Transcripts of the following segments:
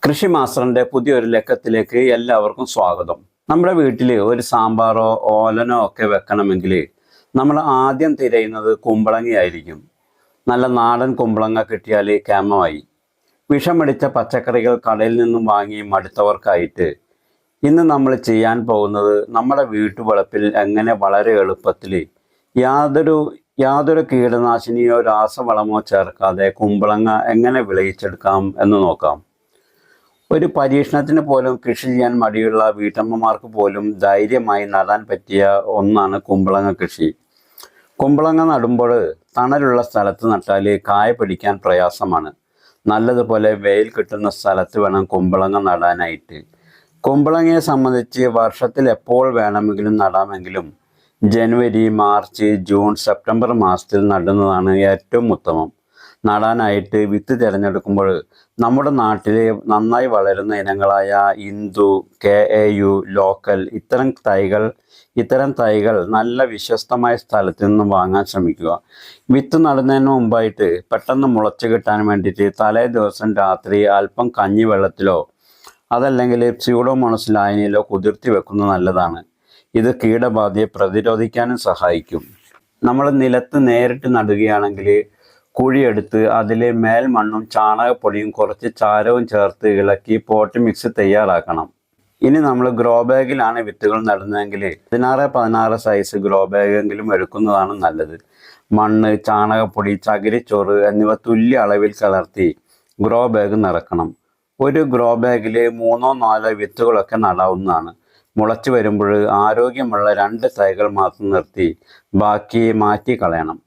കൃഷി മാസ്റ്ററിൻ്റെ പുതിയൊരു ലക്കത്തിലേക്ക് എല്ലാവർക്കും സ്വാഗതം. നമ്മുടെ വീട്ടിൽ ഒരു സാമ്പാറോ ഓലനോ ഒക്കെ വെക്കണമെങ്കിൽ നമ്മൾ ആദ്യം തിരയുന്നത് കുമ്പളങ്ങയായിരിക്കും. നല്ല നാടൻ കുമ്പളങ്ങ കിട്ടിയാൽ കേമമായി. വിഷമടിച്ച പച്ചക്കറികൾ കടയിൽ നിന്നും വാങ്ങി മടുത്തവർക്കായിട്ട് ഇന്ന് നമ്മൾ ചെയ്യാൻ പോകുന്നത് നമ്മുടെ വീട്ടുവളപ്പിൽ എങ്ങനെ വളരെ എളുപ്പത്തിൽ യാതൊരു കീടനാശിനിയോ രാസവളമോ ചേർക്കാതെ കുമ്പളങ്ങ എങ്ങനെ വിളയിച്ചെടുക്കാം എന്ന് നോക്കാം. ഒരു പരീക്ഷണത്തിന് പോലും കൃഷി ചെയ്യാൻ മടിയുള്ള വീട്ടമ്മമാർക്ക് പോലും ധൈര്യമായി നടാൻ പറ്റിയ ഒന്നാണ് കുമ്പളങ്ങ കൃഷി. കുമ്പളങ്ങ നടുമ്പോൾ തണലുള്ള സ്ഥലത്ത് നട്ടാൽ കായ പിടിക്കാൻ പ്രയാസമാണ്. നല്ലതുപോലെ വെയിൽ കിട്ടുന്ന സ്ഥലത്ത് വേണം കുമ്പളങ്ങ നടാനായിട്ട്. കുമ്പളങ്ങയെ സംബന്ധിച്ച് വർഷത്തിൽ എപ്പോൾ വേണമെങ്കിലും നടാമെങ്കിലും ജനുവരി, മാർച്ച്, ജൂൺ, സെപ്റ്റംബർ മാസത്തിൽ നടുന്നതാണ് ഏറ്റവും ഉത്തമം. നടാനായിട്ട് വിത്ത് തിരഞ്ഞെടുക്കുമ്പോൾ നമ്മുടെ നാട്ടിലെ നന്നായി വളരുന്ന ഇനങ്ങളായ ഇന്ദു, KAU, ലോക്കൽ ഇത്തരം തൈകൾ നല്ല വിശ്വസ്തമായ സ്ഥലത്ത് നിന്ന് വാങ്ങാൻ ശ്രമിക്കുക. വിത്ത് നടുന്നതിന് മുമ്പായിട്ട് പെട്ടെന്ന് മുളച്ച് കിട്ടാൻ വേണ്ടിയിട്ട് തലേ ദിവസം രാത്രി അല്പം കഞ്ഞിവെള്ളത്തിലോ അതല്ലെങ്കിൽ സ്യൂഡോമോണസ് ലായനിയിലോ കുതിർത്തി വെക്കുന്നത് നല്ലതാണ്. ഇത് കീടബാധയെ പ്രതിരോധിക്കാനും സഹായിക്കും. നമ്മൾ നിലത്ത് നേരിട്ട് നടുകയാണെങ്കിൽ കുഴിയെടുത്ത് അതിൽ മേൽമണ്ണും ചാണകപ്പൊടിയും കുറച്ച് ചാരവും ചേർത്ത് ഇളക്കി പോട്ട് മിക്സ് തയ്യാറാക്കണം. ഇനി നമ്മൾ ഗ്രോ ബാഗിലാണ് വിത്തുകൾ നടുന്നതെങ്കിൽ 16-16 സൈസ് ഗ്രോ ബാഗെങ്കിലും എടുക്കുന്നതാണ് നല്ലത്. മണ്ണ്, ചാണകപ്പൊടി, ചകിരിച്ചോറ് എന്നിവ തുല്യ അളവിൽ കലർത്തി ഗ്രോ ബാഗ് നിറക്കണം. ഒരു ഗ്രോ ബാഗിൽ 3-4 വിത്തുകളൊക്കെ നടാവുന്നതാണ്. മുളച്ചു വരുമ്പോൾ ആരോഗ്യമുള്ള 2 തൈകൾ മാത്രം നിർത്തി ബാക്കി മാറ്റി കളയണം.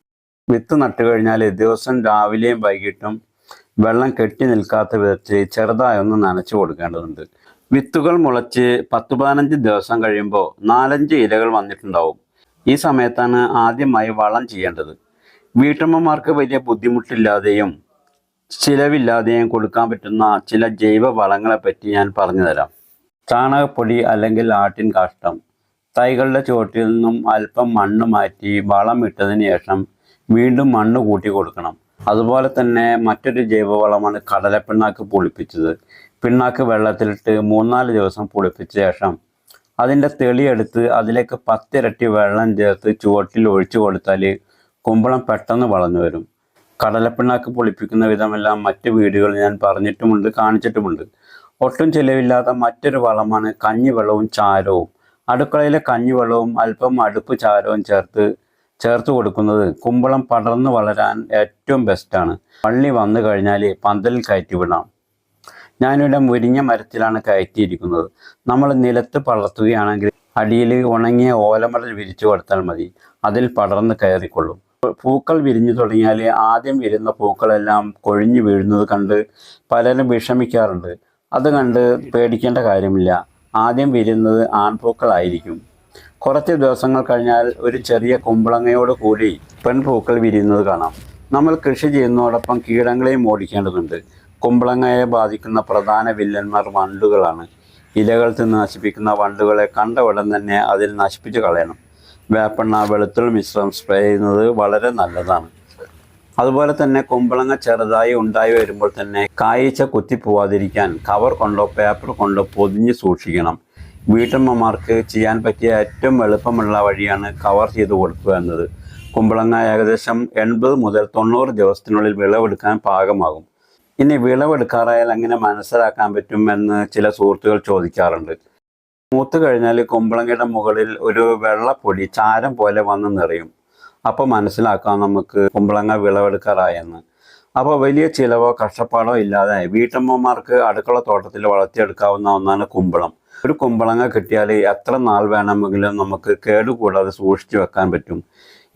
വിത്ത് നട്ടു കഴിഞ്ഞാൽ ദിവസം രാവിലെയും വൈകിട്ടും വെള്ളം കെട്ടി നിൽക്കാത്ത വിധത്തിൽ ചെറുതായൊന്ന് നനച്ചു കൊടുക്കേണ്ടതുണ്ട്. വിത്തുകൾ മുളച്ച് 10-15 ദിവസം കഴിയുമ്പോൾ 4-5 ഇലകൾ വന്നിട്ടുണ്ടാവും. ഈ സമയത്താണ് ആദ്യമായി വളം ചെയ്യേണ്ടത്. വീട്ടമ്മമാർക്ക് വലിയ ബുദ്ധിമുട്ടില്ലാതെയും ചിലവില്ലാതെയും കൊടുക്കാൻ പറ്റുന്ന ചില ജൈവ വളങ്ങളെ പറ്റി ഞാൻ പറഞ്ഞു തരാം. ചാണകപ്പൊടി അല്ലെങ്കിൽ ആട്ടിൻ കാഷ്ടം. തൈകളുടെ ചുവട്ടിൽ നിന്നും അല്പം മണ്ണ് മാറ്റി വളം ഇട്ടതിന് ശേഷം വീണ്ടും മണ്ണ് കൂട്ടി കൊടുക്കണം. അതുപോലെ തന്നെ മറ്റൊരു ജൈവവളമാണ് കടലപ്പിണ്ണാക്ക് പുളിപ്പിച്ചത്. പിണ്ണാക്ക് വെള്ളത്തിലിട്ട് 3-4 ദിവസം പുളിപ്പിച്ച ശേഷം അതിൻ്റെ തെളിയെടുത്ത് അതിലേക്ക് 10 ഇരട്ടി വെള്ളം ചേർത്ത് ചുവട്ടിൽ ഒഴിച്ചു കൊടുത്താൽ കുമ്പളം പെട്ടെന്ന് വളർന്നു വരും. കടലപ്പിണ്ണാക്ക് പുളിപ്പിക്കുന്ന വിധമെല്ലാം മറ്റ് വീഡിയോകളിൽ ഞാൻ പറഞ്ഞിട്ടുമുണ്ട്, കാണിച്ചിട്ടുമുണ്ട്. ഒട്ടും ചിലവില്ലാത്ത മറ്റൊരു വളമാണ് കഞ്ഞിവെള്ളവും ചാരവും. അടുക്കളയിലെ കഞ്ഞിവെള്ളവും അല്പം അടുപ്പ് ചാരവും ചേർത്ത് കൊടുക്കുന്നത് കുമ്പളം പടർന്നു വളരാൻ ഏറ്റവും ബെസ്റ്റാണ്. വള്ളി വന്നു കഴിഞ്ഞാൽ പന്തലിൽ കയറ്റി വിടാം. ഞാനിവിടെ മുരിങ്ങ മരത്തിലാണ് കയറ്റിയിരിക്കുന്നത്. നമ്മൾ നിലത്ത് പടർത്തുകയാണെങ്കിൽ അടിയിൽ ഉണങ്ങിയ ഓലമടൽ വിരിച്ചു കൊടുത്താൽ മതി. അതിൽ പടർന്ന് കയറിക്കൊള്ളും. പൂക്കൾ വിരിഞ്ഞു തുടങ്ങിയാൽ ആദ്യം വിരുന്ന പൂക്കളെല്ലാം കൊഴിഞ്ഞു വീഴുന്നത് കണ്ട് പലരും വിഷമിക്കാറുണ്ട്. അത് കണ്ട് പേടിക്കേണ്ട കാര്യമില്ല. ആദ്യം വിരുന്നത് ആൺപൂക്കളായിരിക്കും. കുറച്ച് ദിവസങ്ങൾ കഴിഞ്ഞാൽ ഒരു ചെറിയ കുമ്പളങ്ങയോട് കൂടി പെൺപൂക്കൾ വിരിയുന്നത് കാണാം. നമ്മൾ കൃഷി ചെയ്യുന്നതോടൊപ്പം കീടങ്ങളെയും ഓടിക്കേണ്ടതുണ്ട്. കുമ്പളങ്ങയെ ബാധിക്കുന്ന പ്രധാന വില്ലന്മാർ വണ്ടുകളാണ്. ഇലകൾ തിന്ന് നശിപ്പിക്കുന്ന വണ്ടുകളെ കണ്ട ഉടൻ തന്നെ അതിൽ നശിപ്പിച്ച് കളയണം. വേപ്പെണ്ണ, വെളുത്തുള്ളി മിശ്രം സ്പ്രേ ചെയ്യുന്നത് വളരെ നല്ലതാണ്. അതുപോലെ തന്നെ കുമ്പളങ്ങ ചെറുതായി ഉണ്ടായി വരുമ്പോൾ തന്നെ കായ്ച്ച കുത്തിപ്പോവാതിരിക്കാൻ കവർ കൊണ്ടോ പേപ്പർ കൊണ്ടോ പൊതിഞ്ഞ് സൂക്ഷിക്കണം. വീട്ടമ്മമാർക്ക് ചെയ്യാൻ പറ്റിയ ഏറ്റവും എളുപ്പമുള്ള വഴിയാണ് കവർ ചെയ്ത് കൊടുക്കുക എന്നത്. കുമ്പളങ്ങ ഏകദേശം 80 മുതൽ 90 ദിവസത്തിനുള്ളിൽ വിളവെടുക്കാൻ പാകമാകും. ഇനി വിളവെടുക്കാറായാൽ എങ്ങനെ മനസ്സിലാക്കാൻ പറ്റും എന്ന് ചില സുഹൃത്തുക്കൾ ചോദിക്കാറുണ്ട്. മൂത്ത് കഴിഞ്ഞാൽ കുമ്പളങ്ങയുടെ മുകളിൽ ഒരു വെള്ളപ്പൊടി ചാരം പോലെ വന്ന് നിറയും. അപ്പോൾ മനസ്സിലാക്കാം നമുക്ക് കുമ്പളങ്ങ വിളവെടുക്കാറായെന്ന്. അപ്പോൾ വലിയ ചിലവോ കഷ്ടപ്പാടോ ഇല്ലാതെ വീട്ടമ്മമാർക്ക് അടുക്കള തോട്ടത്തിൽ വളർത്തിയെടുക്കാവുന്ന ഒന്നാണ് കുമ്പളം. ഒരു കുമ്പളങ്ങ കിട്ടിയാൽ എത്ര നാൾ വേണമെങ്കിലും നമുക്ക് കേടുകൂടാതെ സൂക്ഷിച്ചു വെക്കാൻ പറ്റും.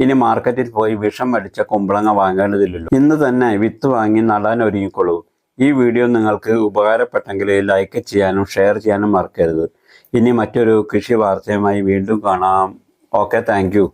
ഇനി മാർക്കറ്റിൽ പോയി വിഷം അടിച്ച കുമ്പളങ്ങ വാങ്ങേണ്ടതില്ലല്ലോ. ഇന്ന് തന്നെ വിത്ത് വാങ്ങി നടാൻ ഒരുങ്ങിക്കൊള്ളൂ. ഈ വീഡിയോ നിങ്ങൾക്ക് ഉപകാരപ്പെട്ടെങ്കിൽ ലൈക്ക് ചെയ്യാനും ഷെയർ ചെയ്യാനും മറക്കരുത്. ഇനി മറ്റൊരു കൃഷി വാർത്തയുമായി വീണ്ടും കാണാം. Okay, thank you.